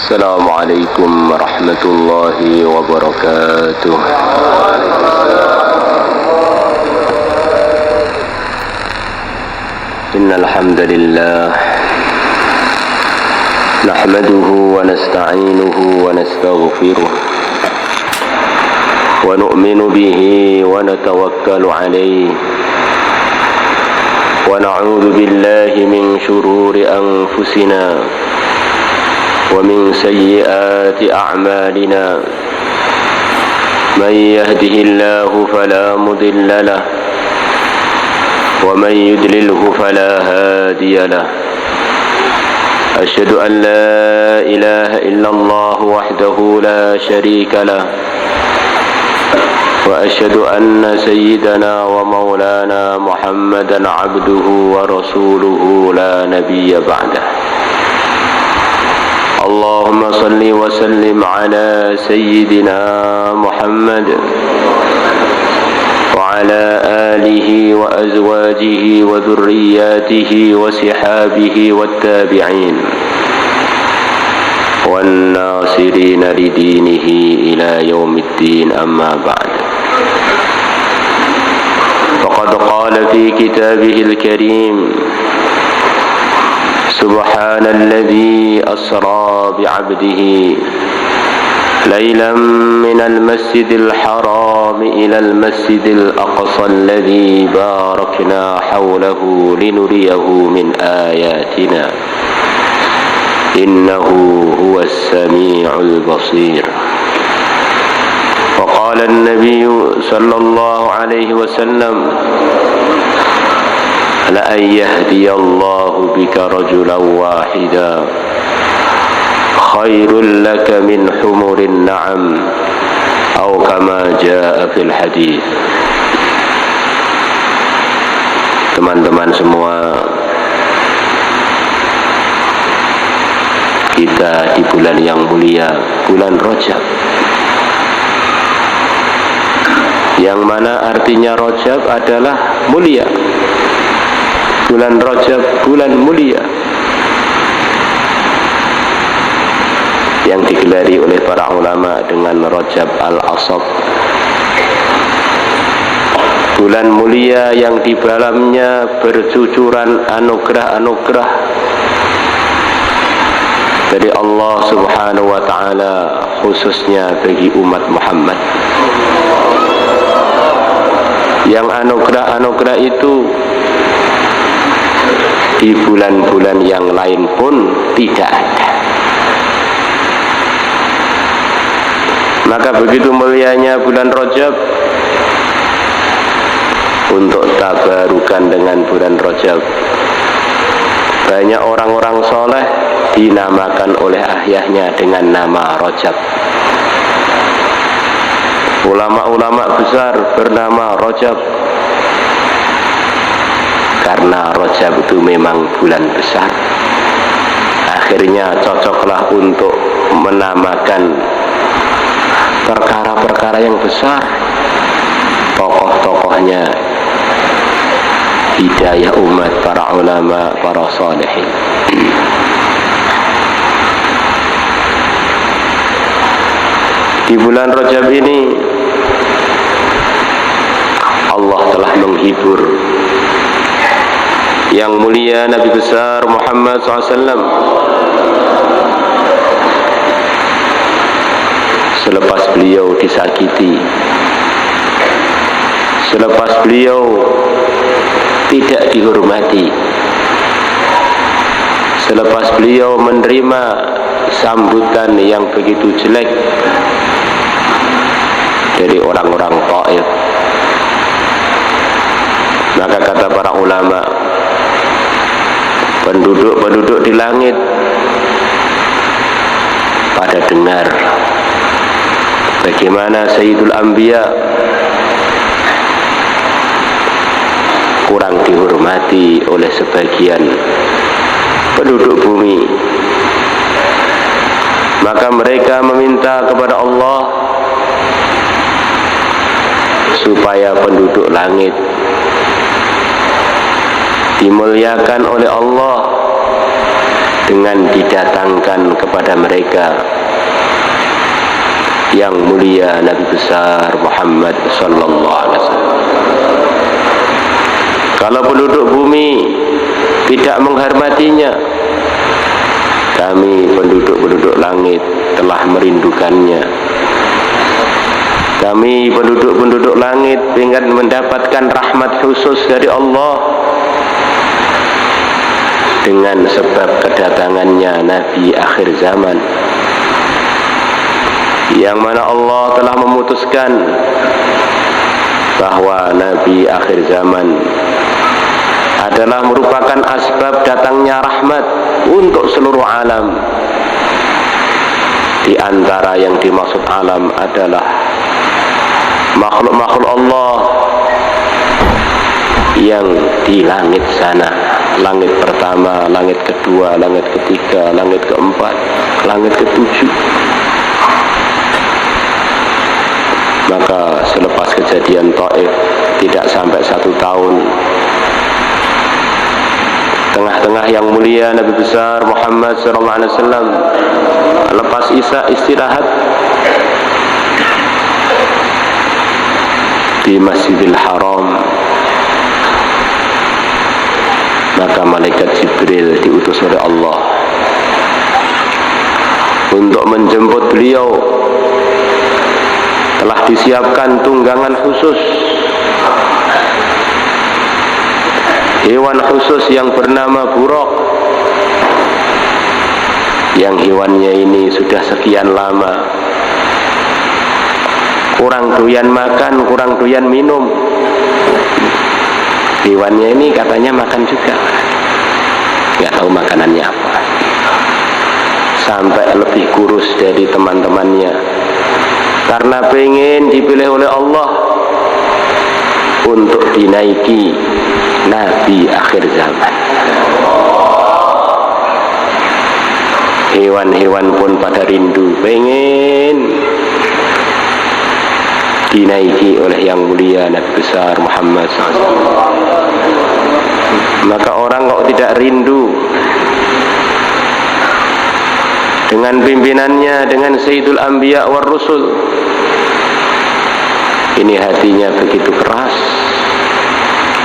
السلام عليكم ورحمة الله وبركاته. إن الحمد لله نحمده ونستعينه ونستغفره ونؤمن به ونتوكل عليه ونعوذ بالله من شرور أنفسنا ومن سيئات أعمالنا. من يهده الله فلا مضل له ومن يضلله فلا هادي له. أشهد أن لا إله إلا الله وحده لا شريك له وأشهد أن سيدنا ومولانا محمدا عبده ورسوله لا نبي بعده. اللهم صل وسلم على سيدنا محمد وعلى آله وأزواجه وذرياته وصحابه والتابعين والناصرين لدينه إلى يوم الدين. أما بعد، فقد قال في كتابه الكريم: سبحان الذي أسرى بعبده ليلا من المسجد الحرام إلى المسجد الأقصى الذي باركنا حوله لنريه من آياتنا إنه هو السميع البصير. وقال النبي صلى الله عليه وسلم: لأن يهدي الله بك رجلا واحدا خير لك من حمر النعم أو كما جاء في الحديث. Teman-teman semua, kita di bulan yang mulia, bulan Rajab, yang mana artinya Rajab adalah mulia. Bulan Rajab, bulan mulia yang digelari oleh para ulama dengan Rajab al-Asab. Bulan mulia yang di dalamnya bercucuran anugerah-anugerah dari Allah Subhanahu wa ta'ala, khususnya bagi umat Muhammad. Yang anugerah-anugerah itu di bulan-bulan yang lain pun tidak ada. Maka begitu mulianya bulan Rajab, untuk tabarukan dengan bulan Rajab, banyak orang-orang soleh dinamakan oleh ayahnya dengan nama Rajab. Ulama-ulama besar bernama Rajab, karena Rajab itu memang bulan besar. Akhirnya cocoklah untuk menamakan perkara-perkara yang besar. Tokoh-tokohnya hidayah umat, para ulama, para salihin. Di bulan Rajab ini Allah telah menghibur yang mulia Nabi besar Muhammad SAW selepas beliau disakiti, selepas beliau tidak dihormati, selepas beliau menerima sambutan yang begitu jelek dari orang-orang Taif. Maka kata para ulama, penduduk-penduduk di langit pada dengar bagaimana Sayyidul Anbiya kurang dihormati oleh sebagian penduduk bumi. Maka mereka meminta kepada Allah supaya penduduk langit dimuliakan oleh Allah dengan didatangkan kepada mereka yang mulia Nabi besar Muhammad sallallahu alaihi wasallam. Kalau penduduk bumi tidak menghormatinya, kami penduduk langit telah merindukannya. Kami penduduk langit ingin mendapatkan rahmat khusus dari Allah dengan sebab kedatangannya Nabi akhir zaman, yang mana Allah telah memutuskan bahwa Nabi akhir zaman adalah merupakan asbab datangnya rahmat untuk seluruh alam. Di antara yang dimaksud alam adalah makhluk-makhluk Allah yang di langit sana, langit pertama, langit kedua, langit ketiga, langit keempat, langit ketujuh. Maka selepas kejadian Taif tidak sampai 1 tahun, tengah-tengah yang mulia Nabi besar Muhammad sallallahu alaihi wasallam lepas Isya istirahat di Masjidil Haram, maka malaikat Jibril diutus oleh Allah untuk menjemput beliau. Telah disiapkan tunggangan khusus, hewan khusus yang bernama buraq, yang hewannya ini sudah sekian lama kurang doyan makan, kurang doyan minum. Hewannya ini katanya makan juga, nggak tahu makanannya apa, sampai lebih kurus dari teman-temannya, karena pengen dipilih oleh Allah untuk dinaiki Nabi akhir zaman. Hewan-hewan pun pada rindu, pengen dinaiki oleh yang mulia Nabi besar Muhammad SAW. Maka orang kok tidak rindu dengan pimpinannya, dengan Sayyidul Anbiya war Rusul? Ini hatinya begitu keras.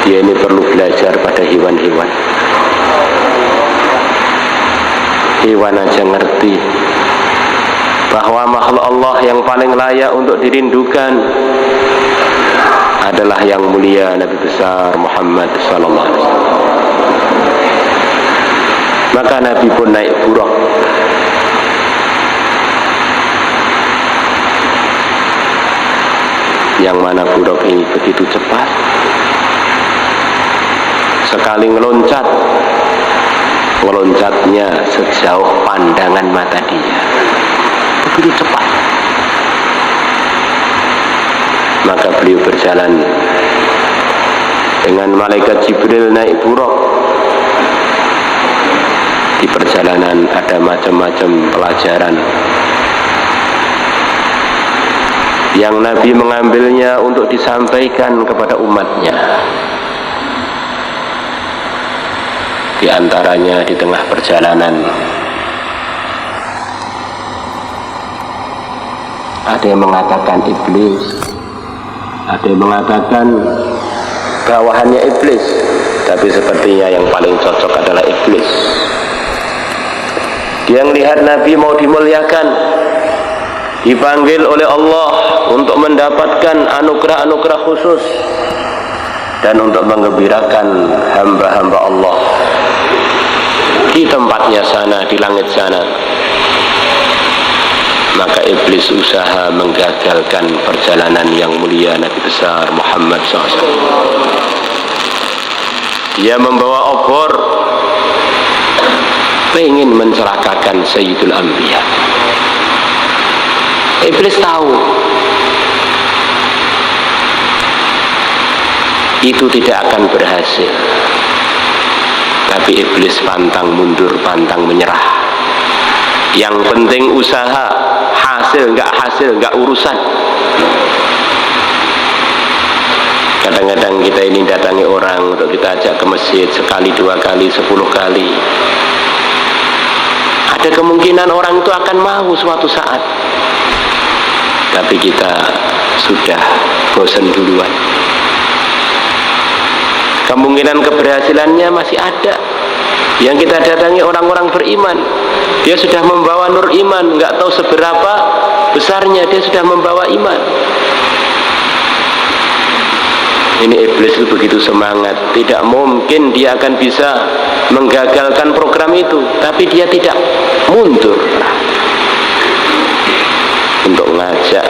Dia ini perlu belajar pada hewan-hewan. Hewan aja ngerti bahwa makhluk Allah yang paling layak untuk dirindukan adalah yang mulia Nabi besar Muhammad sallallahu alaihi wasallam. Maka Nabi pun naik buraq. Yang mana buraq ini begitu cepat, sekali ngeloncat, meloncatnya sejauh pandangan mata dia, begitu cepat. Maka beliau berjalan dengan malaikat Jibril naik buraq. Di perjalanan ada macam-macam pelajaran yang Nabi mengambilnya untuk disampaikan kepada umatnya. Di antaranya di tengah perjalanan ada yang mengatakan iblis, ada yang mengatakan bawahannya iblis, tapi sepertinya yang paling cocok adalah iblis. Dia melihat Nabi mau dimuliakan, dipanggil oleh Allah untuk mendapatkan anugerah-anugerah khusus dan untuk menggembirakan hamba-hamba Allah di tempatnya sana, di langit sana. Maka iblis usaha menggagalkan perjalanan yang mulia Nabi besar Muhammad SAW. Dia membawa obor, pengen mencelakakan Sayyidul Anbiya. Iblis tahu itu tidak akan berhasil, tapi iblis pantang mundur, pantang menyerah. Yang penting usaha, hasil nggak urusan. Kadang-kadang kita ini datangi orang untuk kita ajak ke masjid sekali, 2 kali, 10 kali. Ada kemungkinan orang itu akan mau suatu saat, tapi kita sudah bosan duluan. Kemungkinan keberhasilannya masih ada. Yang kita datangi orang-orang beriman, dia sudah membawa nur iman, nggak tahu seberapa besarnya dia sudah membawa iman. Ini iblis itu begitu semangat, tidak mungkin dia akan bisa menggagalkan program itu, tapi dia tidak mundur untuk mengajak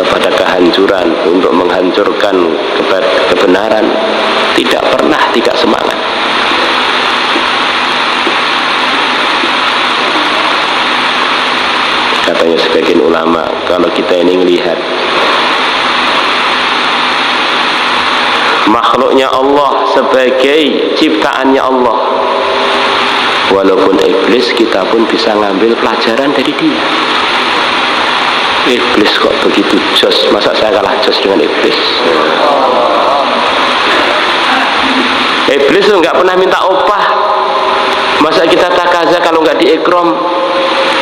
kepada kehancuran, untuk menghancurkan kebenaran. Tidak pernah tidak semangat. Katanya sebagian ulama, kalau kita ini melihat makhluknya Allah sebagai ciptaannya Allah, walaupun iblis, kita pun bisa ngambil pelajaran dari dia. Iblis kok begitu jos, masa saya kalah jos dengan iblis? Iblis itu nggak pernah minta upah. Masa kita takaza kalau nggak diikram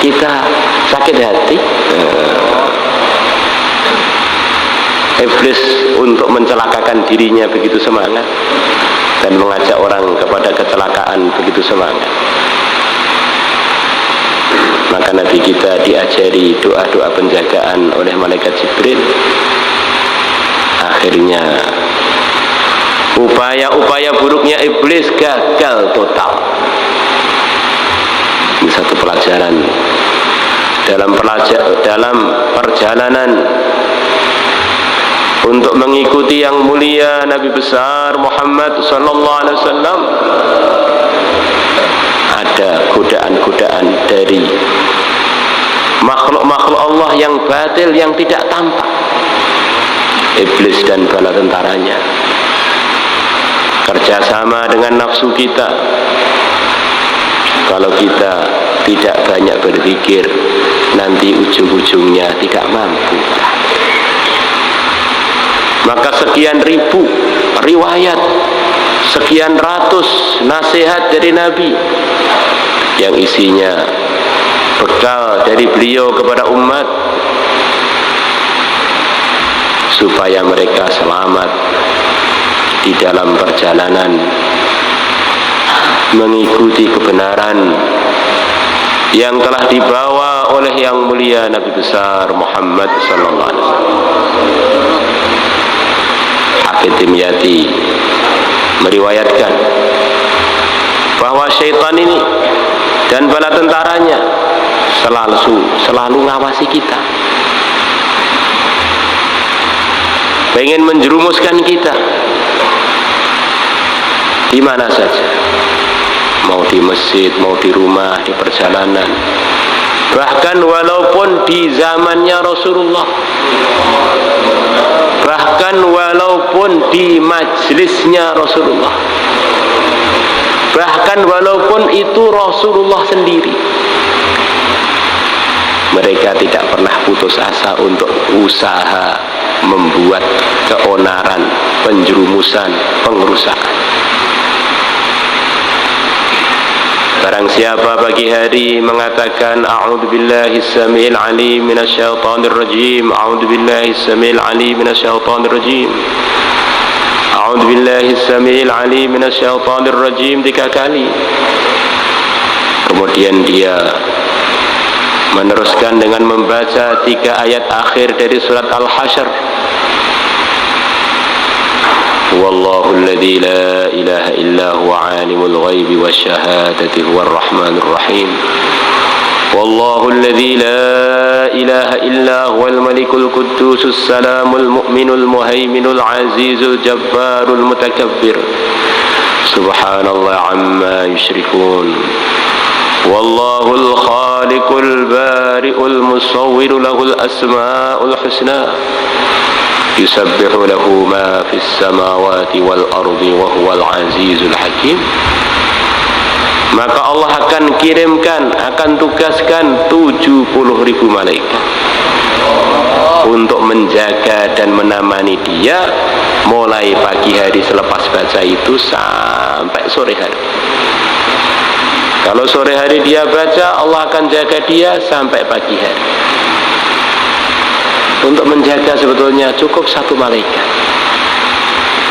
kita sakit hati? Iblis untuk mencelakakan dirinya begitu semangat, dan mengajak orang kepada kecelakaan begitu semangat. Maka Nabi kita diajari doa-doa penjagaan oleh malaikat Jibril. Akhirnya upaya-upaya buruknya iblis gagal total. Ini satu pelajaran dalam perjalanan untuk mengikuti yang mulia Nabi besar Muhammad sallallahu alaihi wasallam. Ada godaan-godaan dari makhluk-makhluk Allah yang batil, yang tidak tampak, iblis dan bala tentaranya. Kerjasama dengan nafsu kita. Kalau kita tidak banyak berpikir, nanti ujung-ujungnya tidak mampu. Maka sekian ribu riwayat, sekian ratus nasihat dari Nabi yang isinya bekal dari beliau kepada umat supaya mereka selamat di dalam perjalanan mengikuti kebenaran yang telah dibawa oleh yang mulia Nabi besar Muhammad sallallahu alaihi wasallam. Hafidz Dimyati meriwayatkan bahwa syaitan ini dan bala tentaranya selalu ngawasi kita, pengen menjerumuskan kita di mana saja, mau di masjid, mau di rumah, di perjalanan, bahkan walaupun di zamannya Rasulullah, bahkan walaupun di majlisnya Rasulullah, bahkan walaupun itu Rasulullah sendiri, mereka tidak pernah putus asa untuk usaha membuat keonaran, penjerumusan, pengerusakan. Barang siapa pagi hari mengatakan a'udzubillahi samiil alim minasyaitonir rajim, a'udzubillahi samiil alim minasyaitonir rajim, a'udzubillahi samiil alim minasyaitonir rajim 3 kali, kemudian dia meneruskan dengan membaca 3 ayat akhir dari surat Al-Hasyr, wallahu alladzi la ilaha illa huwa alimul ghaibi wasyahadati huwar rahmanur rahim, wallahu alladzi la ilaha illa huwal malikul quddusus salamul mu'minul muhaiminul azizul jabbarul mutakabbir, subhanallah amma yusyrikun, wallahul khaliqul bari'ul musawwiru lahul asma'ul husna, yusabbihu lahu ma fis samawati wal ardi wa huwal azizul hakim. Maka Allah akan kirimkan, akan tugaskan 70.000 malaikat untuk menjaga dan menemani dia mulai pagi hari selepas baca itu sampai sore hari. Kalau sore hari dia baca, Allah akan jaga dia sampai pagi hari. Untuk menjaga sebetulnya cukup satu malaikat.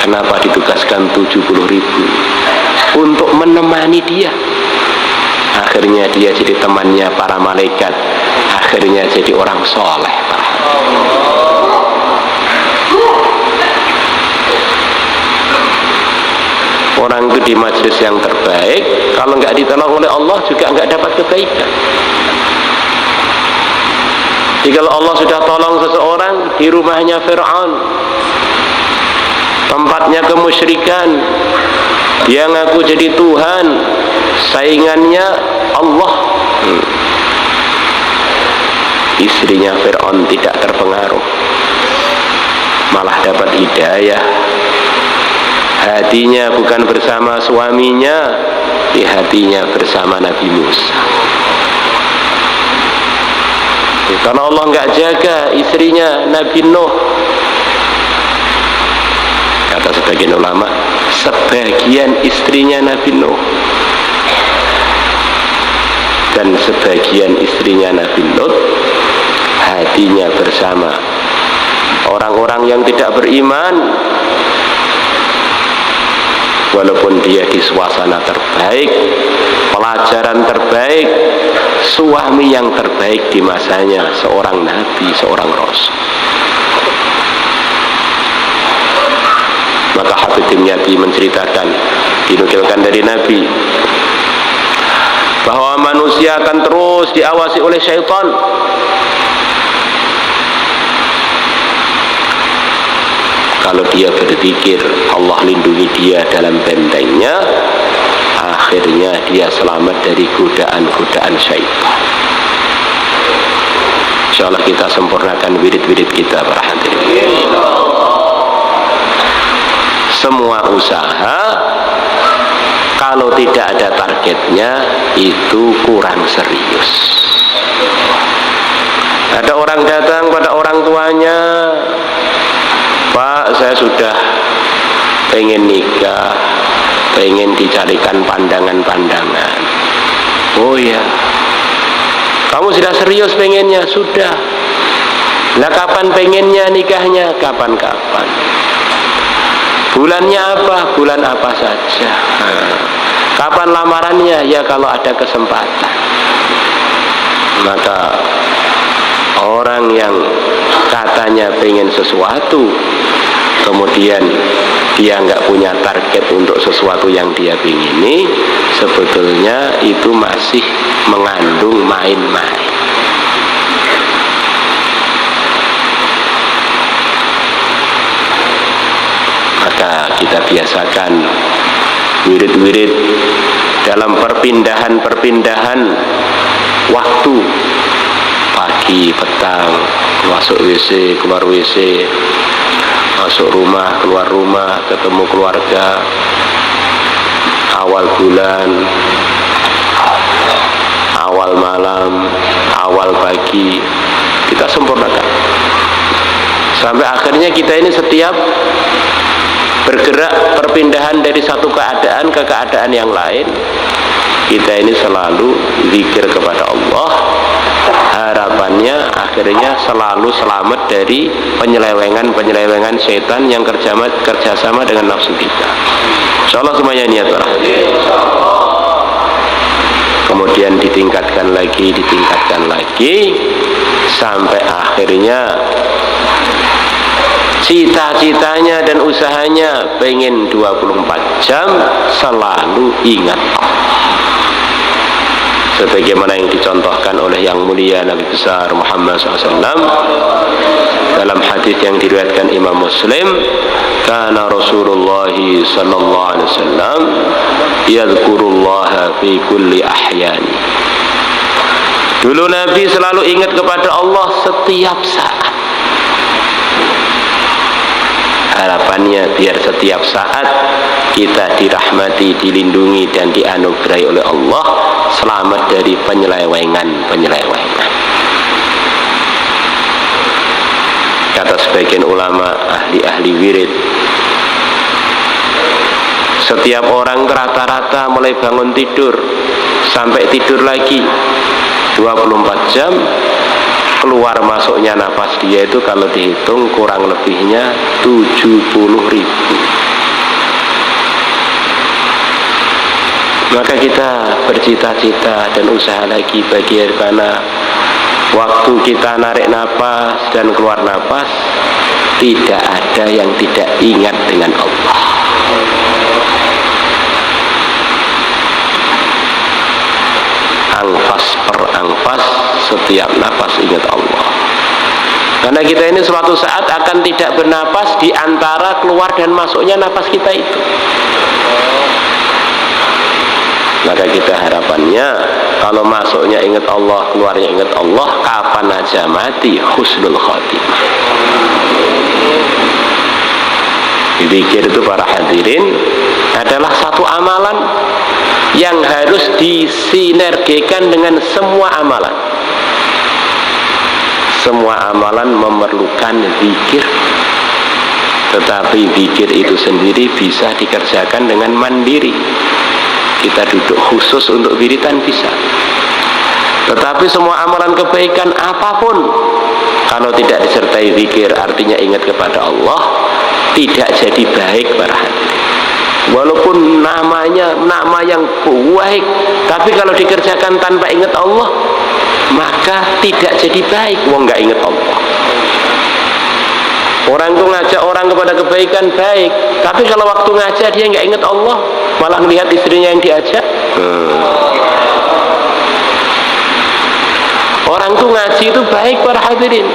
Kenapa ditugaskan 70.000? Untuk menemani dia. Akhirnya dia jadi temannya para malaikat. Akhirnya jadi orang soleh. Orang itu di majelis yang terbaik, kalau nggak ditolong oleh Allah juga nggak dapat kebaikan. Jadi kalau Allah sudah tolong seseorang di rumahnya Fir'aun, tempatnya kemusyrikan, dia ngaku jadi Tuhan, saingannya Allah. Istrinya Fir'aun tidak terpengaruh, malah dapat hidayah. Hatinya bukan bersama suaminya, di hatinya bersama Nabi Musa. Karena Allah nggak jaga istrinya Nabi Nuh. Kata sebagian ulama, sebagian istrinya Nabi Nuh dan sebagian istrinya Nabi Lut hatinya bersama orang-orang yang tidak beriman. Walaupun dia di suasana terbaik, pelajaran terbaik, suami yang terbaik di masanya, seorang nabi, seorang rasul. Maka Habib Dimyati menceritakan, dinukilkan dari Nabi, bahwa manusia akan terus diawasi oleh syaitan. Kalau dia berpikir Allah lindungi dia dalam bentengnya, akhirnya dia selamat dari godaan-godaan syaitan. Insyaallah kita sempurnakan wirid-wirid kita para hadirin. Semua usaha kalau tidak ada targetnya itu kurang serius. Ada orang datang pada orang tuanya, Pak, saya sudah pengen nikah, pengen dicarikan pandangan-pandangan. Oh ya, kamu sudah serius pengennya? Sudah. Nah, kapan pengennya nikahnya? Kapan-kapan. Bulannya apa? Bulan apa saja. Kapan lamarannya? Ya kalau ada kesempatan. Maka orang yang katanya pengen sesuatu, kemudian dia nggak punya target untuk sesuatu yang dia ingini, sebetulnya itu masih mengandung main-main. Maka kita biasakan wirid-wirid dalam perpindahan-perpindahan waktu, pagi, petang, masuk WC, keluar WC, masuk rumah, keluar rumah, ketemu keluarga, awal bulan, awal malam, awal pagi, kita sempurnakan. Sampai akhirnya kita ini setiap bergerak perpindahan dari satu keadaan ke keadaan yang lain, kita ini selalu zikir kepada Allah. Harapannya akhirnya selalu selamat dari penyelewengan setan yang kerjasama dengan nafsu kita. Insyaallah semuanya niat lah. Kemudian ditingkatkan lagi sampai akhirnya cita-citanya dan usahanya pengen 24 jam selalu ingat Allah. Sebagaimana yang dicontohkan oleh yang mulia Nabi besar Muhammad SAW dalam hadis yang diriwayatkan Imam Muslim, kana Rasulullah sallallahu alaihi wasallam yadhkurullaha fi kulli ahyani. Dulu Nabi selalu ingat kepada Allah setiap saat. Harapannya biar setiap saat kita dirahmati, dilindungi dan dianugerahi oleh Allah, selamat dari penyelewengan. Kata sebagian ulama ahli wirid, setiap orang rata-rata mulai bangun tidur sampai tidur lagi 24 jam, keluar masuknya nafas dia itu kalau dihitung kurang lebihnya 70.000. Maka kita bercita-cita dan usaha lagi bagaimana waktu kita narik nafas dan keluar nafas tidak ada yang tidak ingat dengan Allah. Angfas per angfas, setiap nafas ingat Allah. Karena kita ini suatu saat akan tidak bernapas di antara keluar dan masuknya nafas kita itu. Maka kita harapannya kalau masuknya ingat Allah, keluarnya ingat Allah, kapan aja mati husnul khotimah. Zikir itu para hadirin adalah satu amalan yang harus disinergikan dengan semua amalan. Semua amalan memerlukan zikir, tetapi zikir itu sendiri bisa dikerjakan dengan mandiri. Kita duduk khusus untuk wiridan bisa. Tetapi semua amalan kebaikan apapun kalau tidak disertai zikir, artinya ingat kepada Allah, tidak jadi baik para hadirin. Walaupun namanya nama yang baik, tapi kalau dikerjakan tanpa ingat Allah, maka tidak jadi baik. Wong nggak ingat Allah. Orang itu ngajak orang kepada kebaikan baik, tapi kalau waktu ngajak dia nggak ingat Allah, malah melihat istrinya yang diajak. Orang itu ngaji itu baik para hadirin.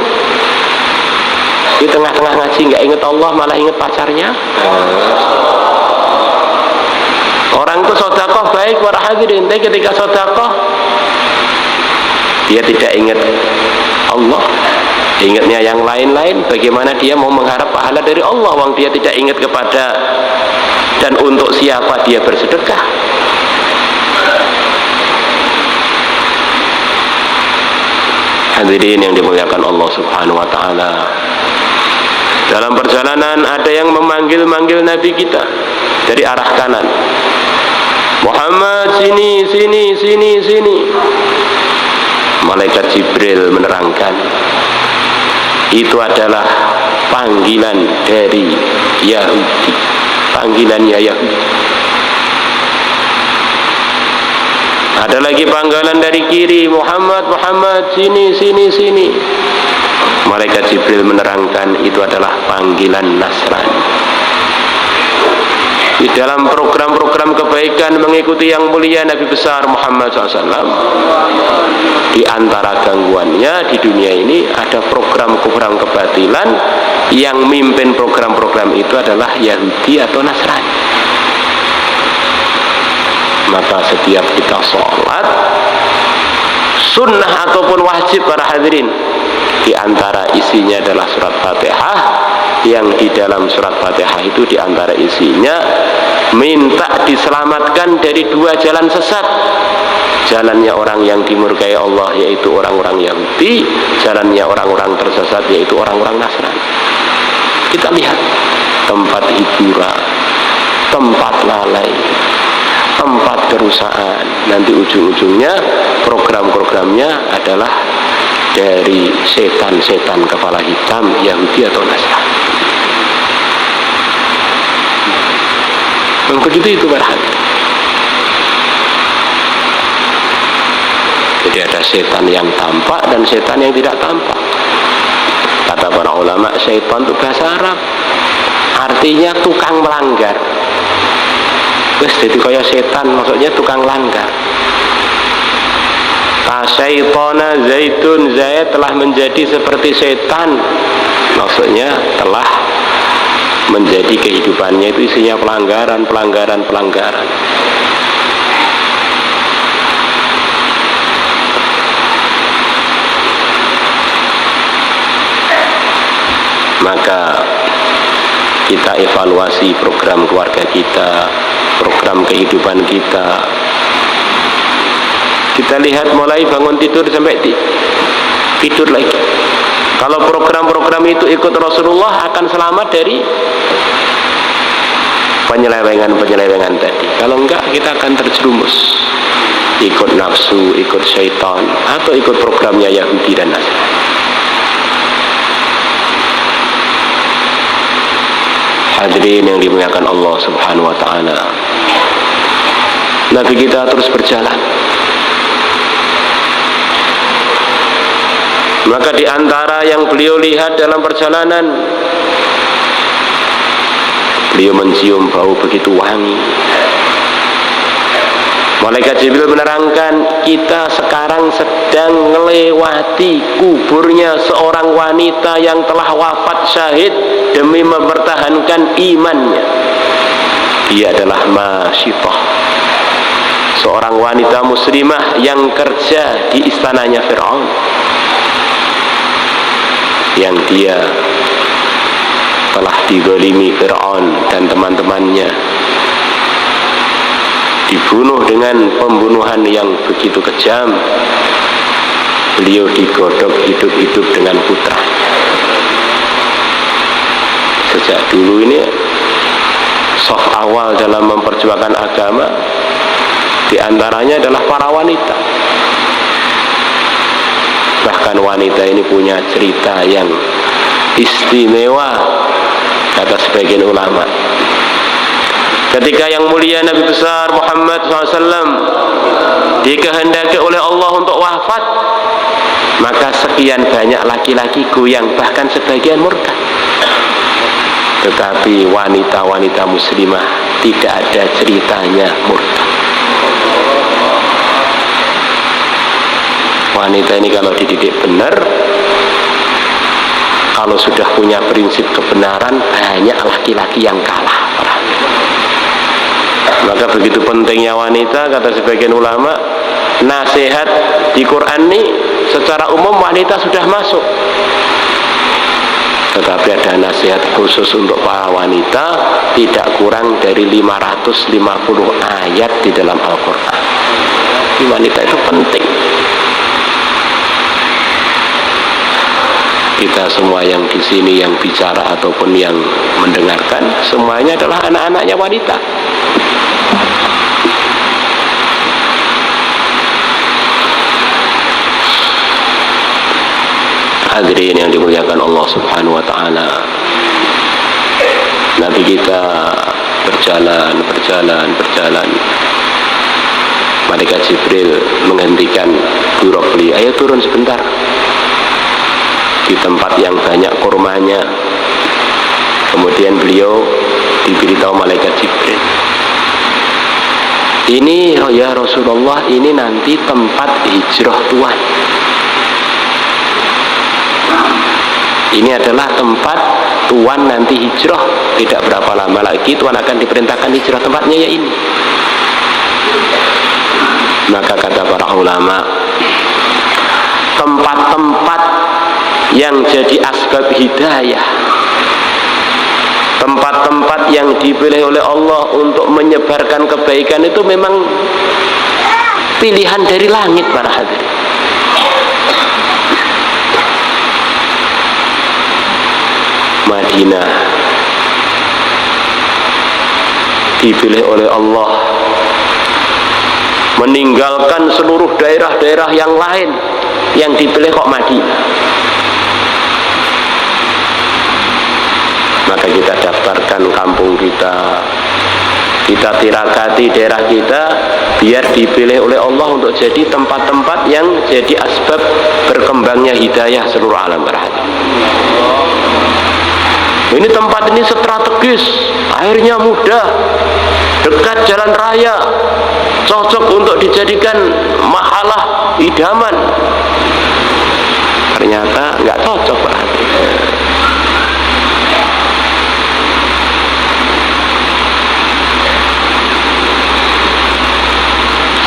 Di tengah-tengah ngaji nggak ingat Allah, malah ingat pacarnya. Orang itu sedekah baik para hadirin, tapi ketika sedekah dia tidak ingat Allah, ingatnya yang lain-lain. Bagaimana dia mau mengharap pahala dari Allah wong dia tidak ingat kepada dan untuk siapa dia bersedekah. Hadirin yang dimuliakan Allah Subhanahu wa taala, dalam perjalanan ada yang memanggil-manggil Nabi kita dari arah kanan. Muhammad, sini, sini, sini, sini. Malaikat Jibril menerangkan, itu adalah panggilan dari Yahudi, panggilannya Yahudi. Ada lagi panggilan dari kiri, Muhammad, Muhammad, sini, sini, sini. Malaikat Jibril menerangkan, itu adalah panggilan Nasrani. Di dalam program-program kebaikan mengikuti yang mulia Nabi besar Muhammad SAW, di antara gangguannya di dunia ini ada program-program kebatilan yang mimpin program-program itu adalah Yahudi atau Nasrani. Maka setiap kita sholat sunnah ataupun wajib para hadirin, di antara isinya adalah surat Fatihah, yang di dalam surat Fatihah itu di antara isinya minta diselamatkan dari dua jalan sesat. Jalannya orang yang dimurkai Allah yaitu orang-orang Yahudi, jalannya orang-orang tersesat yaitu orang-orang Nasrani. Kita lihat tempat hiburan, tempat lalai, tempat kerusakan, nanti ujung-ujungnya program-programnya adalah dari setan-setan kepala hitam Yahudi atau Nasrani. Begitu itu berhati. Jadi ada setan yang tampak dan setan yang tidak tampak. Kata para ulama, setan itu bahasa Arab, artinya tukang melanggar. Terus jadi kaya setan, maksudnya tukang langgar. Syaitana zaitun, Zaid telah menjadi seperti setan, maksudnya telah menjadi kehidupannya itu isinya pelanggaran. Maka kita evaluasi program keluarga kita, program kehidupan kita. Kita lihat mulai bangun tidur sampai tidur lagi. Kalau program-program itu ikut Rasulullah akan selamat dari penyelewengan tadi. Kalau enggak kita akan terjerumus. ikut nafsu, ikut syaitan, atau ikut programnya Yahudi dan Nasrani. Hadirin yang dimuliakan Allah Subhanahu wa ta'ala, Nabi kita terus berjalan. Maka di antara yang beliau lihat dalam perjalanan, beliau mencium bau begitu wangi. Malaikat Jibril menerangkan, kita sekarang sedang melewati kuburnya seorang wanita yang telah wafat syahid demi mempertahankan imannya. Dia adalah Masyitah, seorang wanita muslimah yang kerja di istananya Fir'aun, yang dia telah digolimi Fir'aun dan teman-temannya, dibunuh dengan pembunuhan yang begitu kejam. Beliau digodok hidup-hidup dengan putra. Sejak dulu ini soft awal dalam memperjuangkan agama, di antaranya adalah para wanita. Bahkan wanita ini punya cerita yang istimewa, kata sebagian ulama. Ketika yang mulia Nabi besar Muhammad SAW dikehendaki oleh Allah untuk wafat, maka sekian banyak laki-laki goyang, bahkan sebagian murtad. Tetapi wanita-wanita muslimah tidak ada ceritanya murtad. Wanita ini kalau dididik benar, kalau sudah punya prinsip kebenaran, banyak laki-laki yang kalah. Maka begitu pentingnya wanita, kata sebagian ulama, nasihat di Quran ini secara umum wanita sudah masuk, tetapi ada nasihat khusus untuk para wanita, tidak kurang dari 550 ayat di dalam Al-Quran. Di wanita itu penting. Kita semua yang di sini, yang bicara ataupun yang mendengarkan, semuanya adalah anak-anaknya wanita. Hadirin yang dimuliakan Allah Subhanahu wa ta'ala, Nabi kita berjalan. Malaikat Jibril menghentikan buruk beliau, ayo turun sebentar di tempat yang banyak kurmanya. Kemudian beliau diberitahu malaikat Jibril, ini ya Rasulullah, ini nanti tempat hijrah Tuhan. Ini adalah tempat Tuhan nanti hijrah. Tidak berapa lama lagi Tuhan akan diperintahkan hijrah, tempatnya ya ini. Maka kata para ulama, tempat-tempat yang jadi asbab hidayah, tempat-tempat yang dipilih oleh Allah untuk menyebarkan kebaikan, itu memang pilihan dari langit para hadirin. Madinah dipilih oleh Allah, meninggalkan seluruh daerah-daerah yang lain, yang dipilih kok Madinah. Maka kita daftarkan kampung kita, kita tirakati daerah kita, biar dipilih oleh Allah untuk jadi tempat-tempat yang jadi asbab berkembangnya hidayah seluruh alam berhati. Ini tempat ini strategis, airnya mudah, dekat jalan raya, cocok untuk dijadikan mahalah idaman. Ternyata nggak cocok berarti.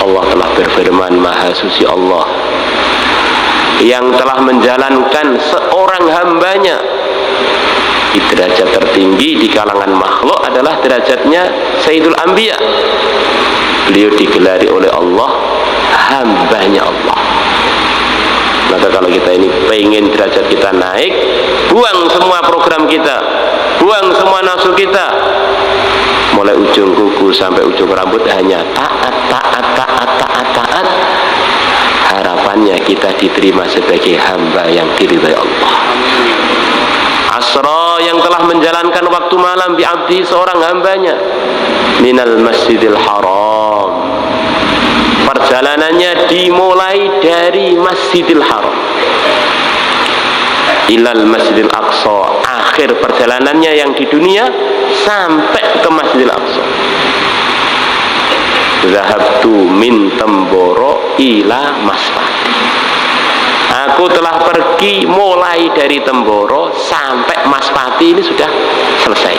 Allah telah berfirman, Maha Suci Allah yang telah menjalankan seorang hambanya di derajat tertinggi di kalangan makhluk adalah derajatnya Sayyidul Anbiya. Beliau digelari oleh Allah hambanya Allah. Maka kalau kita ini pengen derajat kita naik, buang semua program kita, buang semua nafsu kita, mulai ujung kuku sampai ujung rambut hanya taat, taat, taat, taat, taat. Harapannya kita diterima sebagai hamba yang diridhai Allah. Asra, yang telah menjalankan waktu malam bi abdi, seorang hambanya, minal masjidil haram. Perjalanannya dimulai dari Masjidil Haram ilal Masjidil Aqsa, akhir perjalanannya yang di dunia sampai ke Masjidil Aqsa. Zahabtu min Temboro ila Masfati. Aku telah pergi mulai dari Temboro sampai Masfati, ini sudah selesai.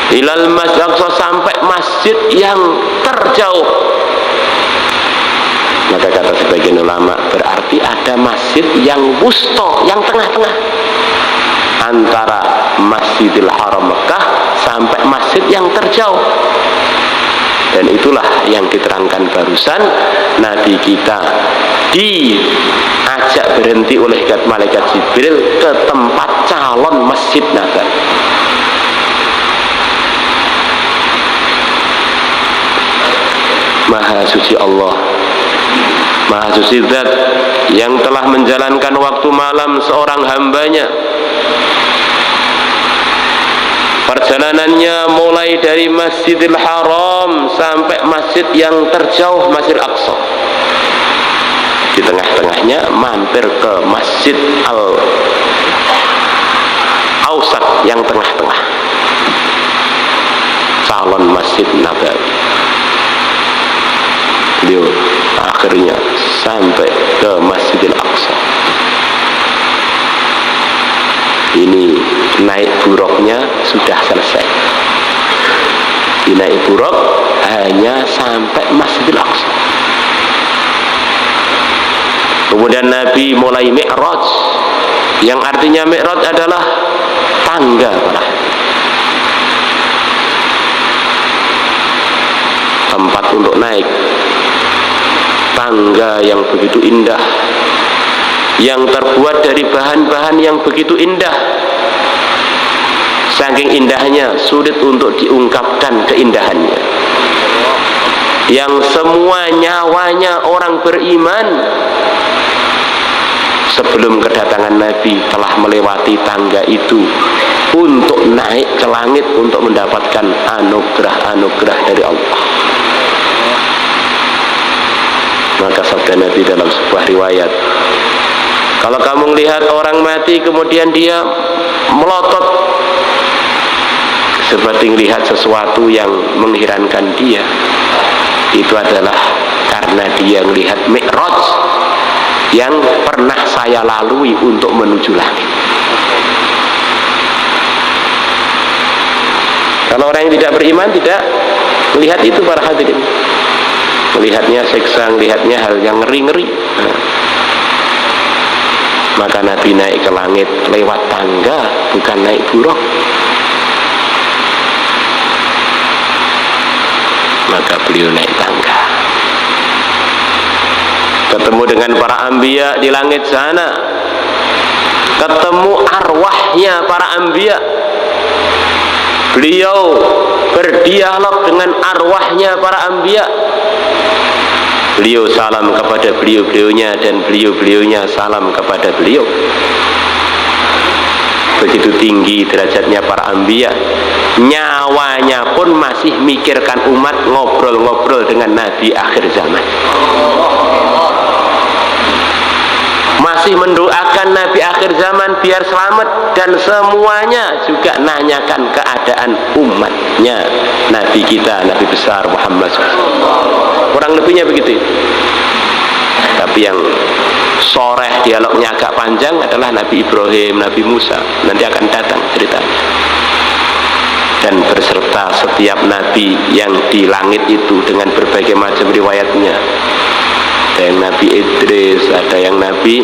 Ilal Masjid Aqsa, sampai masjid yang terjauh. Maka kata sebagian ulama, berarti ada masjid yang wusto, yang tengah-tengah antara Masjidil Haram Mekah sampai masjid yang terjauh. Dan itulah yang diterangkan barusan, Nabi kita diajak berhenti oleh malaikat Jibril ke tempat calon Masjid Nabawi. Maha suci Allah, Maha suci Zat yang telah menjalankan waktu malam seorang hambanya. Perjalanannya mulai dari Masjidil Haram sampai masjid yang terjauh, Masjid Aqsa. Di tengah-tengahnya mampir ke Masjid Al-Awsat yang tengah-tengah, calon Masjid Nabawi. Beliau akhirnya sampai ke Masjidil Aqsa. Ini naik buruknya sudah selesai. Naik buruk hanya sampai Masjidil Aqsa. Kemudian Nabi mulai Mi'raj, yang artinya Mi'raj adalah tangga para hati, tempat untuk naik, tangga yang begitu indah, yang terbuat dari bahan-bahan yang begitu indah. Saking indahnya sulit untuk diungkapkan keindahannya, yang semua nyawanya orang beriman sebelum kedatangan Nabi telah melewati tangga itu untuk naik ke langit untuk mendapatkan anugerah-anugerah dari Allah. Maka sabda Nabi dalam sebuah riwayat, kalau kamu melihat orang mati kemudian dia melotot seperti melihat sesuatu yang mengherankan dia, itu adalah karena dia melihat Mi'raj yang pernah saya lalui untuk menuju langit. Kalau orang yang tidak beriman tidak melihat itu para hadirin, melihatnya siksa, melihatnya hal yang ngeri-ngeri. Maka Nabi naik ke langit lewat tangga, bukan naik buruk. Maka beliau naik tangga, ketemu dengan para anbiya di langit sana, ketemu arwahnya para anbiya. Beliau berdialog dengan arwahnya para anbiya. Beliau salam kepada beliau-beliaunya dan beliau-beliaunya salam kepada beliau. Begitu tinggi derajatnya para anbiya, nyawanya pun masih mikirkan umat, ngobrol-ngobrol dengan Nabi akhir zaman, masih mendoakan Nabi akhir zaman biar selamat, dan semuanya juga nanyakan keadaan umatnya Nabi kita, Nabi besar Muhammad SAW. Kurang lebihnya begitu. Tapi yang soreh dialognya agak panjang adalah Nabi Ibrahim, Nabi Musa, nanti akan datang ceritanya. Dan berserta setiap nabi yang di langit itu dengan berbagai macam riwayatnya. Ada yang Nabi Idris, ada yang Nabi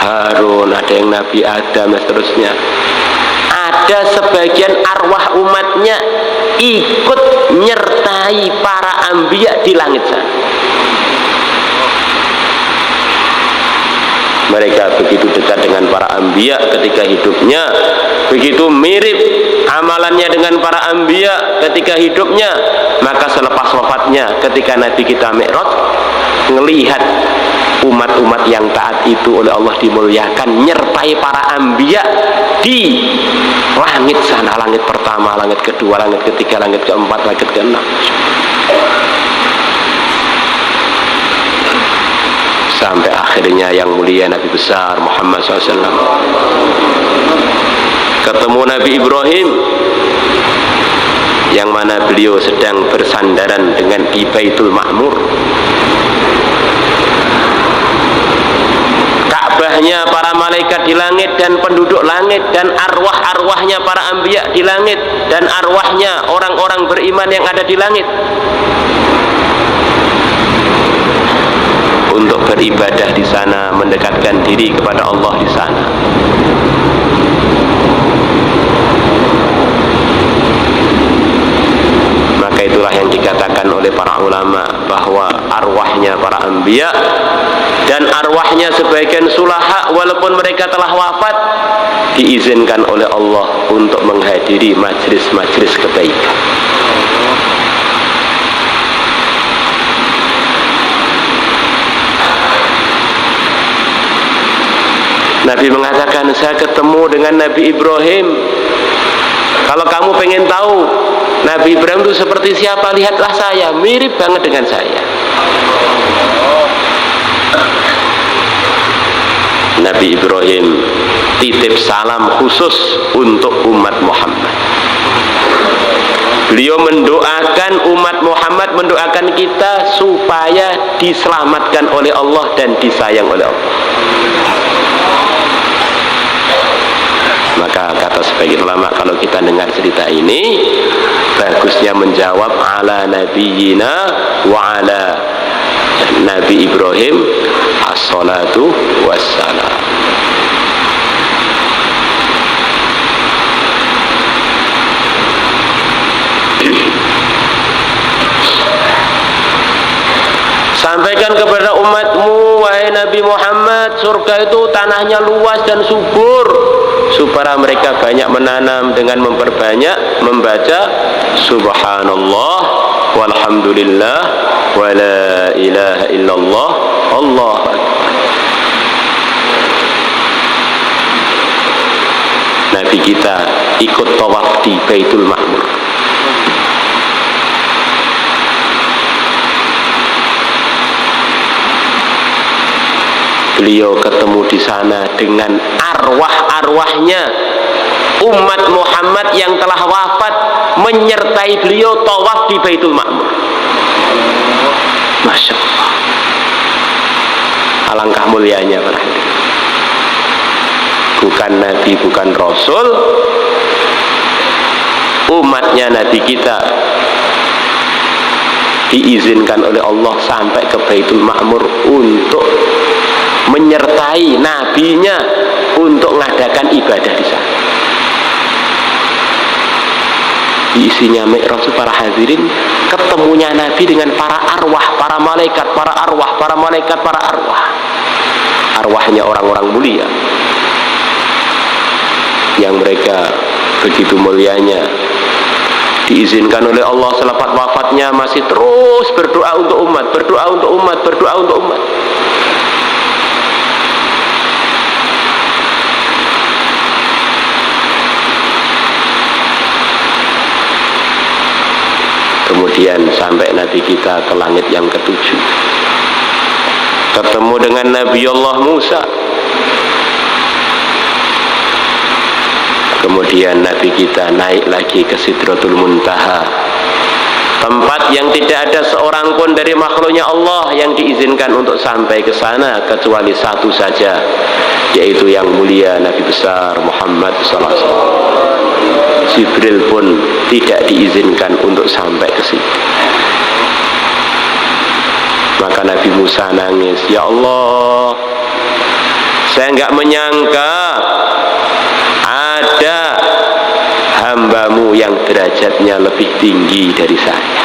Harun, ada yang Nabi Adam, dan seterusnya. Ada sebagian arwah umatnya ikut nyertai para anbiya di langit sana. Mereka begitu dekat dengan para anbiya ketika hidupnya, begitu mirip amalannya dengan para anbiya ketika hidupnya. Maka selepas wafatnya, ketika Nabi kita Mi'raj, ngelihat umat-umat yang taat itu oleh Allah dimuliakan, nyertai para anbiya di langit sana, langit pertama, langit kedua, langit ketiga, langit keempat, langit keenam. Sampai akhirnya yang mulia Nabi besar Muhammad SAW ketemu Nabi Ibrahim, yang mana beliau sedang bersandaran dengan di Baitul Ma'mur. Ka'bahnya para malaikat di langit dan penduduk langit, dan arwah-arwahnya para anbiya di langit, dan arwahnya orang-orang beriman yang ada di langit, untuk beribadah di sana, mendekatkan diri kepada Allah di sana. Maka itulah yang dikatakan oleh para ulama bahwa arwahnya para anbiya dan arwahnya sebagian sulaha, walaupun mereka telah wafat, diizinkan oleh Allah untuk menghadiri majlis-majlis kebaikan. Nabi mengatakan, saya ketemu dengan Nabi Ibrahim. Kalau kamu pengen tahu Nabi Ibrahim itu seperti siapa, lihatlah saya, mirip banget dengan saya. Nabi Ibrahim titip salam khusus untuk umat Muhammad. Beliau mendoakan umat Muhammad, mendoakan kita supaya diselamatkan oleh Allah dan disayang oleh Allah. Maka kata sebagian ulama, kalau kita dengar cerita ini, bagusnya menjawab ala nabiyina wa ala Nabi Ibrahim as-salatu wassalam. Sampaikan kepada umatmu, wahai Nabi Muhammad, surga itu tanahnya luas dan subur, supaya mereka banyak menanam dengan memperbanyak membaca subhanallah walhamdulillah wa la ilaha illallah Allah akbar. Nabi kita ikut tawaf di Baitul Ma'mur. Beliau ketemu di sana dengan arwah-arwahnya umat Muhammad yang telah wafat, menyertai beliau tawaf di Baitul Ma'mur. Masya Allah, alangkah mulianya para hadirin. Bukan Nabi, bukan Rasul, umatnya Nabi kita diizinkan oleh Allah sampai ke Baitul Ma'mur untuk menyertai nabinya untuk mengadakan ibadah di sana. Isinya Mi'raj para hadirin, ketemunya Nabi dengan para arwah, para malaikat, para arwah, para malaikat, para arwah. Arwahnya orang-orang mulia yang mereka begitu mulianya, diizinkan oleh Allah selepas wafatnya masih terus berdoa untuk umat, berdoa untuk umat, berdoa untuk umat. Kemudian sampai Nabi kita ke langit yang ketujuh, ketemu dengan Nabi Allah Musa. Kemudian Nabi kita naik lagi ke Sidratul Muntaha, tempat yang tidak ada seorang pun dari makhluknya Allah yang diizinkan untuk sampai ke sana kecuali satu saja, yaitu yang mulia Nabi besar Muhammad SAW. Jibril pun tidak diizinkan untuk sampai ke situ. Maka Nabi Musa nangis, ya Allah, saya enggak menyangka ada hambamu yang derajatnya lebih tinggi dari saya.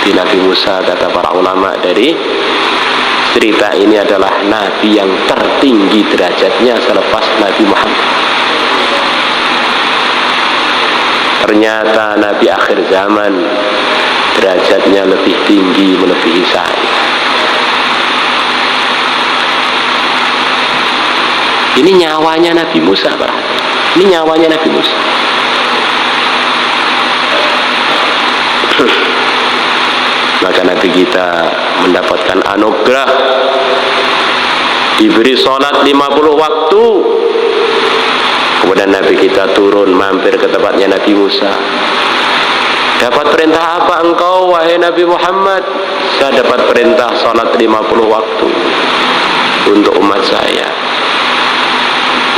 Di Nabi Musa, kata para ulama, dari Cerita ini adalah Nabi yang tertinggi derajatnya selepas Nabi Muhammad. Ternyata Nabi akhir zaman derajatnya lebih tinggi melebihi saya. Ini nyawanya Nabi Musa, Pak. Ini nyawanya Nabi Musa. Maka Nabi kita mendapatkan anugerah, diberi sholat 50 waktu. Kemudian Nabi kita turun mampir ke tempatnya Nabi Musa. Dapat perintah apa engkau wahai Nabi Muhammad? Saya dapat perintah sholat 50 waktu untuk umat saya.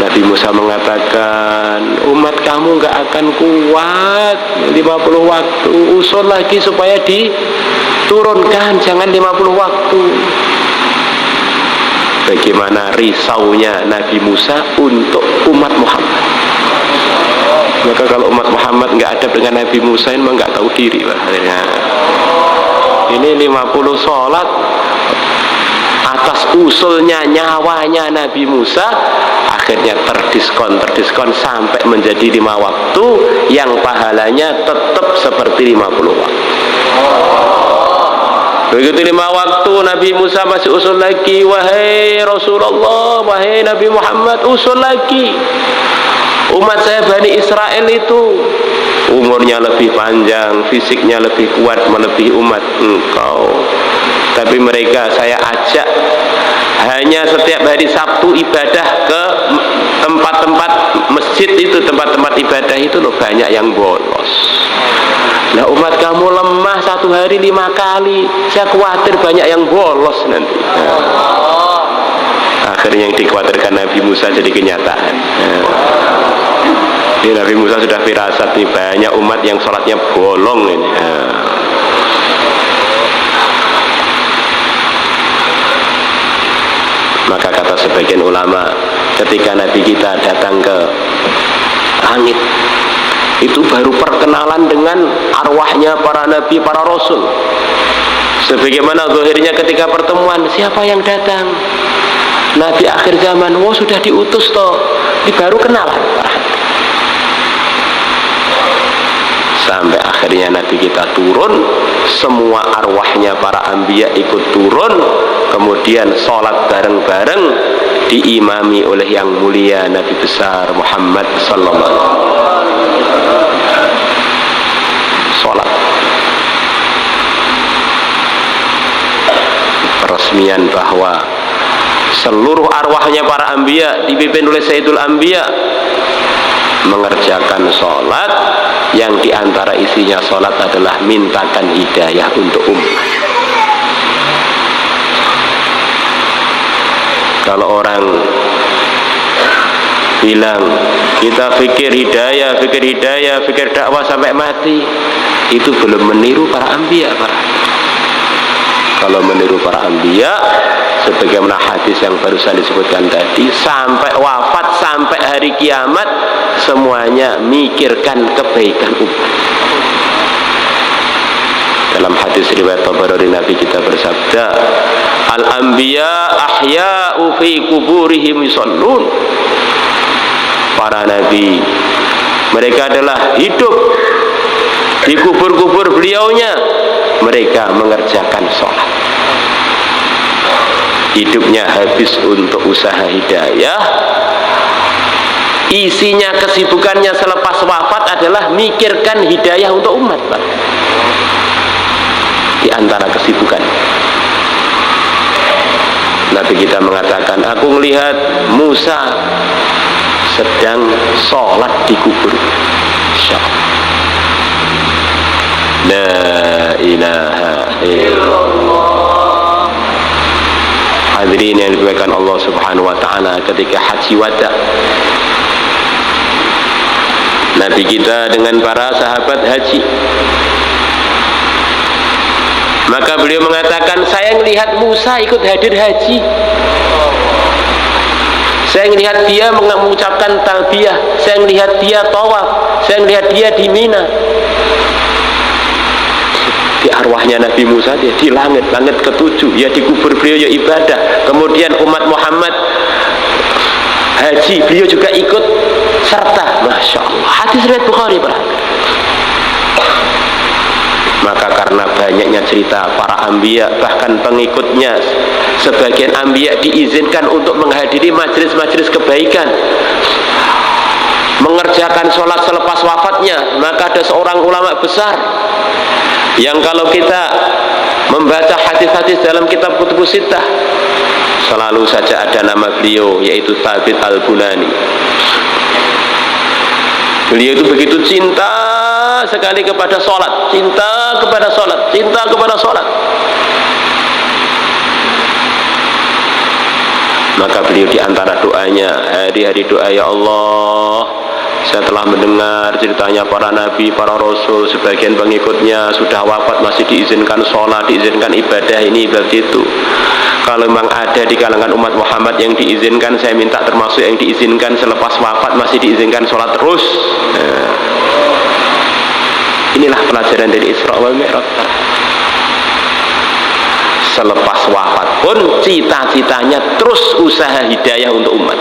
Nabi Musa mengatakan, umat kamu gak akan kuat 50 waktu, usul lagi supaya diturunkan, jangan 50 waktu. Bagaimana risaunya Nabi Musa untuk umat Muhammad. Maka kalau umat Muhammad gak adab dengan Nabi Musa, ini memang gak tahu diri, Pak. Ini 50 sholat atas usulnya, nyawanya Nabi Musa, akhirnya terdiskon sampai menjadi 5 waktu yang pahalanya tetap seperti 50 waktu. Begitu 5 waktu Nabi Musa masih usul lagi, wahai Rasulullah, wahai Nabi Muhammad, usul lagi. Umat saya Bani Israel itu umurnya lebih panjang, fisiknya lebih kuat melebihi umat engkau. Tapi mereka saya ajak hanya setiap hari Sabtu ibadah ke tempat-tempat masjid itu, tempat-tempat ibadah itu loh, banyak yang bolos. Nah umat kamu lemah satu hari 5 kali, saya khawatir banyak yang bolos nanti. Akhirnya yang dikhawatirkan Nabi Musa jadi kenyataan. Ini Nabi Musa sudah firasat nih, banyak umat yang sholatnya bolong ini. Maka kata sebagian ulama, ketika Nabi kita datang ke langit, itu baru perkenalan dengan arwahnya para nabi, para rasul. Sebagaimana zahirnya ketika pertemuan, siapa yang datang? Nabi akhir zaman. Oh sudah diutus toh, ini baru kenalan. Sampai akhirnya Nabi kita turun, semua arwahnya para anbiya ikut turun, kemudian sholat bareng-bareng diimami oleh yang mulia Nabi besar Muhammad sallallahu alaihi wasallam. Sholat peresmian bahwa seluruh arwahnya para anbiya dipimpin oleh Sayyidul Anbiya mengerjakan sholat yang diantara isinya sholat adalah mintakan hidayah untuk umat. Kalau orang bilang kita fikir hidayah, fikir dakwah sampai mati, itu belum meniru para anbiya, Pak. Kalau meniru para anbiya, sebagaimana hadis yang barusan disebutkan tadi, sampai wafat, sampai hari kiamat, semuanya mikirkan kebaikan umat. Dalam hadis riwayat Tabarani, Nabi kita bersabda, al-anbiya ahya'u fi kuburihim yusallun. Para nabi, mereka adalah hidup di kubur-kubur beliaunya, mereka mengerjakan sholat. Hidupnya habis untuk usaha hidayah, isinya kesibukannya selepas wafat adalah mikirkan hidayah untuk umat, Pak. Di antara kesibukan Nabi kita mengatakan, aku melihat Musa sedang sholat di kubur. La ilaha illallah. Hadirin yang dimuliakan Allah Subhanahu wa taala, ketika haji wada, Nabi kita dengan para sahabat haji, maka beliau mengatakan, saya melihat Musa ikut hadir haji, saya melihat dia mengucapkan talbiyah, saya melihat dia tawaf, saya melihat dia di Mina. di arwahnya Nabi Musa dia di langit ketujuh, ya dikubur beliau ya ibadah. Kemudian umat Muhammad haji, beliau juga ikut serta. Masya Allah, hadis riwayat Bukhari. Maka karena banyaknya cerita para anbiya, bahkan pengikutnya, sebagian anbiya diizinkan untuk menghadiri majelis-majelis kebaikan, mengerjakan sholat selepas wafatnya. Maka ada seorang ulama besar yang kalau kita membaca hadis-hadis dalam kitab Kutubus Sittah selalu saja ada nama beliau, yaitu Thabit Al-Bunani. Beliau itu begitu cinta sekali kepada sholat, cinta kepada sholat. Maka beliau diantara doanya, hari-hari doa, ya Allah, saya telah mendengar ceritanya para nabi, para rasul, sebagian pengikutnya sudah wafat masih diizinkan sholat, diizinkan ibadah ini, ibadah itu. Kalau memang ada di kalangan umat Muhammad yang diizinkan, saya minta termasuk yang diizinkan selepas wafat masih diizinkan sholat terus. Inilah pelajaran dari Isra wal Mi'raj. Selepas wafat pun cita-citanya terus usaha hidayah untuk umat.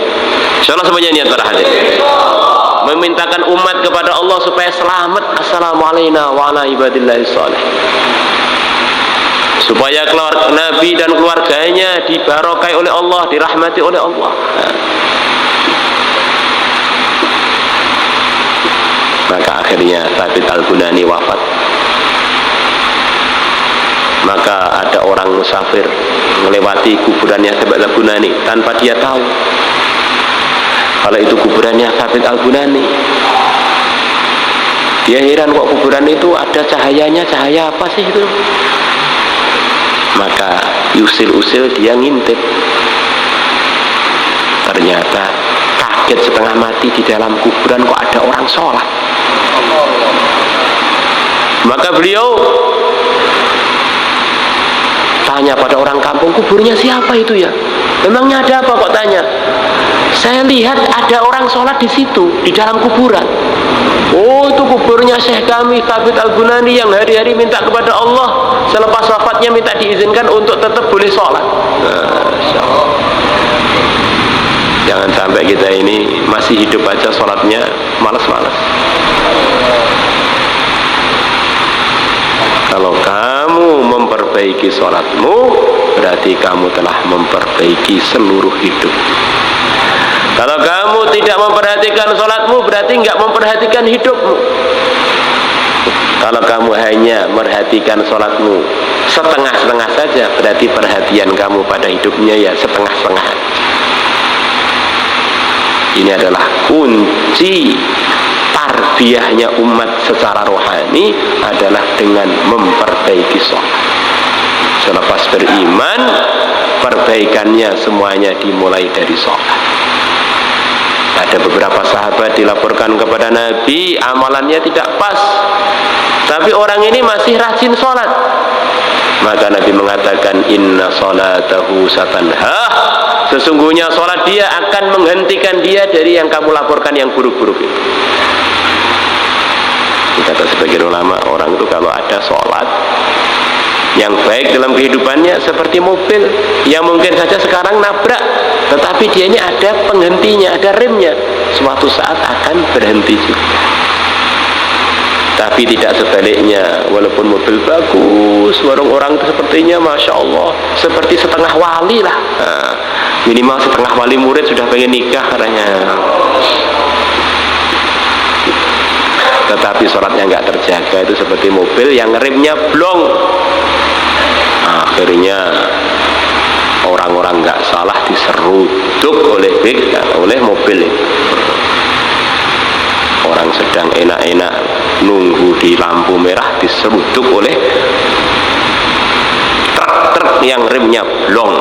Insyaallah semuanya niat para hadirin, memintakan umat kepada Allah supaya selamat. Assalamualaikum warahmatullahi wabarakatuh. Supaya keluarga Nabi dan keluarganya dibarokai oleh Allah, dirahmati oleh Allah. Maka akhirnya Thabit Al-Bunani wafat. Maka ada orang musafir melewati kuburannya Thabit Al-Bunani tanpa dia tahu kalau itu kuburannya Thabit Al-Bunani. Dia heran, kok kuburan itu ada cahayanya, cahaya apa sih itu? Maka usil-usil dia ngintip. Ternyata kaget setengah mati, di dalam kuburan kok ada orang sholat. Maka beliau tanya pada orang kampung, kuburnya siapa itu ya? Memangnya ada apa kok tanya? Saya lihat ada orang sholat di situ, di dalam kuburan. Oh, itu kuburnya Syekh kami Thabit Al-Bunani yang hari-hari minta kepada Allah, selepas wafatnya minta diizinkan untuk tetap boleh sholat. Jangan sampai kita ini masih hidup aja sholatnya malas-malas. Kalau kamu memperbaiki sholatmu, berarti kamu telah memperbaiki seluruh hidup. Kalau kamu tidak memperhatikan sholatmu, berarti nggak memperhatikan hidupmu. Kalau kamu hanya memperhatikan sholatmu setengah-setengah saja, berarti perhatian kamu pada hidupnya ya setengah-setengah. Ini adalah kunci tarbiyahnya umat secara rohani, adalah dengan memperbaiki sholat. Selepas beriman, perbaikannya semuanya dimulai dari sholat. Ada beberapa sahabat dilaporkan kepada Nabi, amalannya tidak pas, tapi orang ini masih rajin sholat. Maka Nabi mengatakan, inna sholatahu satanha, sesungguhnya sholat dia akan menghentikan dia dari yang kamu laporkan yang buruk-buruk itu. Kata sebagian ulama, orang itu kalau ada sholat yang baik dalam kehidupannya seperti mobil yang mungkin saja sekarang nabrak, tetapi dia ini ada penghentinya, ada remnya, suatu saat akan berhenti juga. Tapi tidak sebaliknya, walaupun mobil bagus, warung orang itu sepertinya Masya Allah seperti setengah wali lah, minimal setengah wali murid sudah pengen nikah katanya, tetapi sholatnya nggak terjaga, itu seperti mobil yang remnya blong. Akhirnya orang-orang nggak salah diseruduk oleh mobil itu. Orang sedang enak-enak nunggu di lampu merah diseruduk oleh truk yang remnya blong.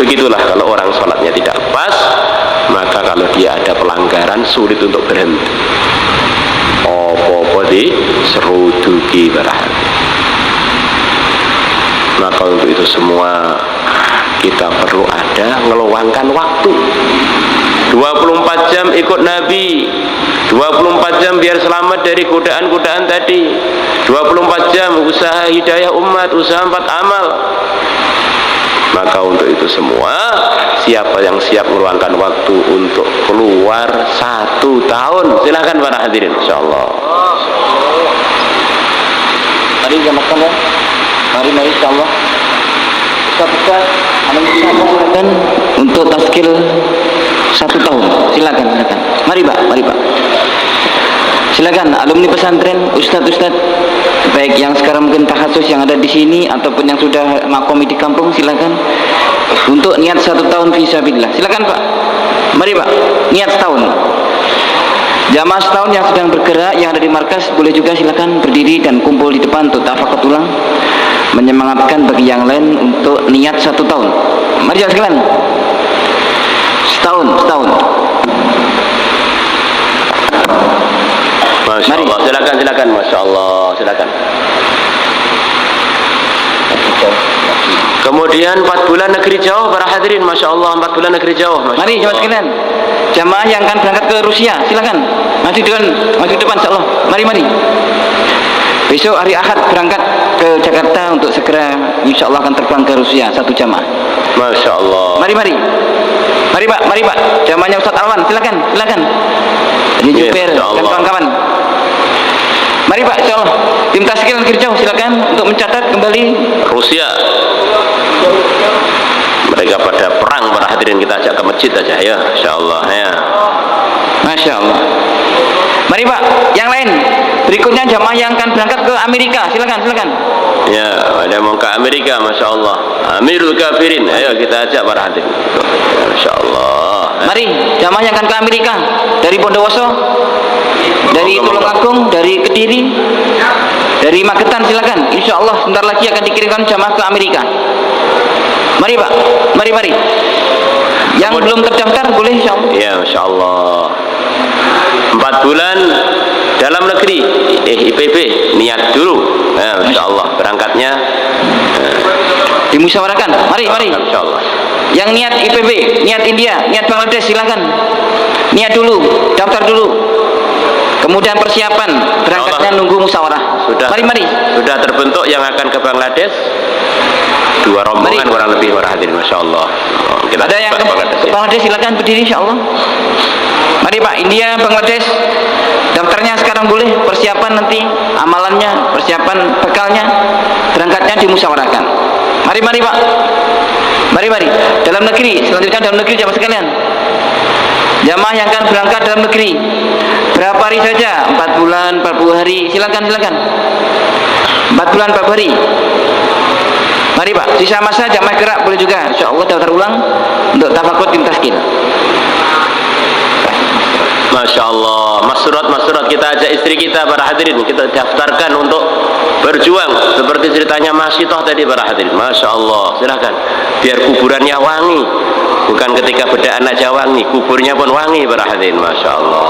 Begitulah kalau orang sholatnya tidak pas, maka kalau dia ada pelanggaran sulit untuk berhenti. Apa-apa diseruduki barang. Maka untuk itu semua kita perlu ada ngeluangkan waktu 24 jam ikut Nabi, 24 jam biar selamat dari godaan-godaan tadi, 24 jam usaha hidayah umat, usaha 4 amal. Maka untuk itu semua, siapa yang siap meluangkan waktu untuk keluar 1 tahun, silahkan para hadirin, insyaallah. Mari jamaah ya. Mari insyaallah. Ustaz, silakan untuk taskil 1 tahun. Silakan. Mari Pak. Silakan alumni pesantren, ustaz baik yang sekarang mungkin tahassus yang ada di sini ataupun yang sudah makomi di kampung, silakan untuk niat 1 tahun fisabilillah. Silakan Pak. Mari Pak, niat setahun. Jamaah setahun yang sedang bergerak yang ada di markas boleh juga silakan berdiri dan kumpul di depan untuk tafakur ulang, menyemangatkan bagi yang lain untuk niat 1 tahun. Mari jamaah sekalian. Setahun. Masya Allah, silakan, Masya Allah, silakan. Kemudian 4 bulan negeri jauh para hadirin, Masya Allah, 4 bulan negeri jauh. Mari jamaah sekalian, jamaah yang akan berangkat ke Rusia, silakan maju depan, Insya Allah. Mari. Besok hari Ahad berangkat ke Jakarta untuk segera Insya Allah akan terbang ke Rusia 1 jamaah. Masya Allah. Mari Pak, jamaahnya Ustaz Alwan, silakan. Jadi Jubair dan kawan-kawan. Mari Pak, Insya Allah. Tim taskil negeri jauh, silakan untuk mencatat kembali Rusia. Mereka pada perang para hadirin, kita ajak ke masjid aja ya, Insya Allah ya. Masya Allah. Mari Pak, yang lain. Berikutnya jamaah yang akan berangkat ke Amerika, silakan. Ya, ada mau ke Amerika, Masya Allah. Amirul Kafirin, ayo kita ajak para hadirin. Masya Allah. Mari, jamaah yang akan ke Amerika dari Bondowoso, dari Tulungagung, dari Kediri, dari Magetan, silakan. Insya Allah sebentar lagi akan dikirimkan jamaah ke Amerika. Mari Pak, mari. Yang belum terdaftar boleh Insya Allah. Ya, Masya Allah. 4 bulan dalam negeri, IPB niat dulu. Ya, Masya Allah, berangkatnya dimusyawarahkan. Mari. Insya Allah. Yang niat IPB, niat India, niat Bangladesh, silakan. Niat dulu, daftar dulu. Kemudian persiapan berangkatnya nunggu musyawarah. Mari. Sudah terbentuk yang akan ke Bangladesh. 2 rombongan kurang lebih para hadirin, Masya Allah. Ada yang ke Bangladesh, silakan berdiri Insya Allah. Mari Pak, India, Bangladesh, daftarnya sekarang boleh, persiapan nanti amalannya, persiapan bekalnya, berangkatnya dimusyawarahkan. Mari Pak. Mari. Dalam negeri, selanjutnya dalam negeri jamaah sekalian. Jamaah yang akan berangkat dalam negeri, berapa hari saja? 4 bulan, 40 hari, silakan. 4 bulan, 40 hari. Mari Pak, sisa masa jamaah gerak boleh juga. Insya Allah daftar ulang untuk tafakur tim taskil. Masya Allah. Mas-surat kita ajak istri kita para hadirin, kita daftarkan untuk berjuang seperti ceritanya Mas Sitoh tadi para hadirin. Masya Allah, silahkan. Biar kuburannya wangi, bukan ketika bedaan aja wangi, kuburnya pun wangi para hadirin. Masya Allah.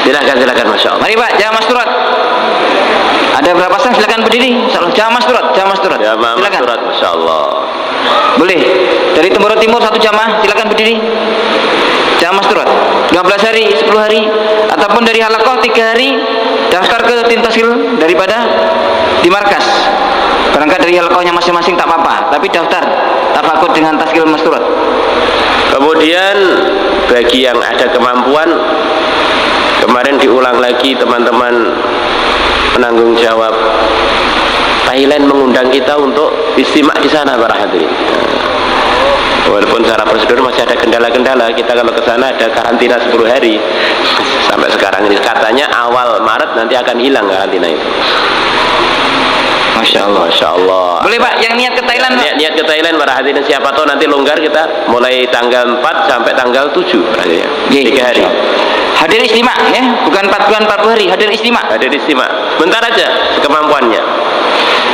Silahkan, Masya Allah. Mari Pak, jamaah surat. Ada berapa sang? Silakan berdiri. Insyaallah. Jamaah surat. Silakan. Surat, Masya Allah. Boleh. Dari Temboro Timur 1 jamaah, silakan berdiri. Jamaah surat. 15 hari, 10 hari, ataupun dari Halakoh 3 hari, daftar ke tim taskil daripada di markas. Berangkat dari Halakohnya masing-masing tak apa-apa, tapi daftar tafakur dengan taskil masturat. Kemudian bagi yang ada kemampuan, kemarin diulang lagi teman-teman penanggung jawab Thailand mengundang kita untuk istimak di sana para hadirin. Walaupun secara prosedur masih ada kendala-kendala, kita kalau ke sana ada karantina 10 hari. Sampai sekarang ini katanya awal Maret nanti akan hilang karantina itu. Masya Allah. Boleh Pak, yang niat ke Thailand Pak? Niat ke Thailand para hadirin, siapa tahu nanti longgar, kita mulai tanggal 4 sampai tanggal 7 berarti ya. 3 hari. Hadir istimak ya, bukan 4 bulan 40 hari, hadir istimak. Bentar aja kemampuannya.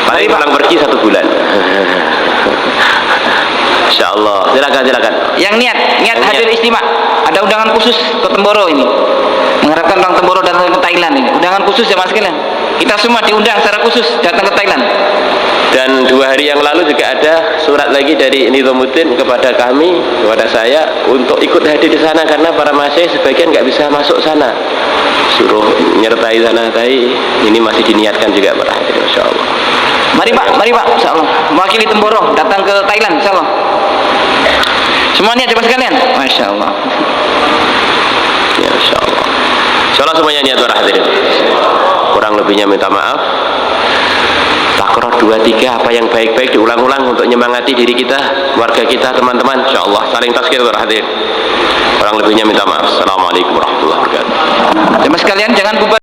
Paling pulang pergi 1 bulan. Insya Allah. Silakan. Yang niat hadir istimak. Ada undangan khusus ke Temboro ini. Mengharapkan orang Temboro datang ke Thailand ini. Undangan khusus ya Mas sekalian. Kita semua diundang secara khusus datang ke Thailand. Dan 2 hari yang lalu juga ada surat lagi dari Nizamuddin kepada kami, kepada saya, untuk ikut hadir di sana, karena para masyayikh sebagian nggak bisa masuk sana, suruh nyertai sana. Ini masih diniatkan juga para hadirin, insya Allah. Mari Pak, insya Allah. Mewakili Temboro datang ke Thailand, insya Allah. Semuanya coba sekalian. Masya Allah. Ya, insya Allah. Insya Allah semuanya niat para hadirin. Kurang lebihnya minta maaf. Takror 2-3 apa yang baik-baik diulang-ulang untuk menyemangati diri kita, keluarga kita, teman-teman. Insya Allah saling tazkir para hadirin. Kurang lebihnya minta maaf. Assalamualaikum warahmatullahi wabarakatuh. Coba sekalian jangan bubar.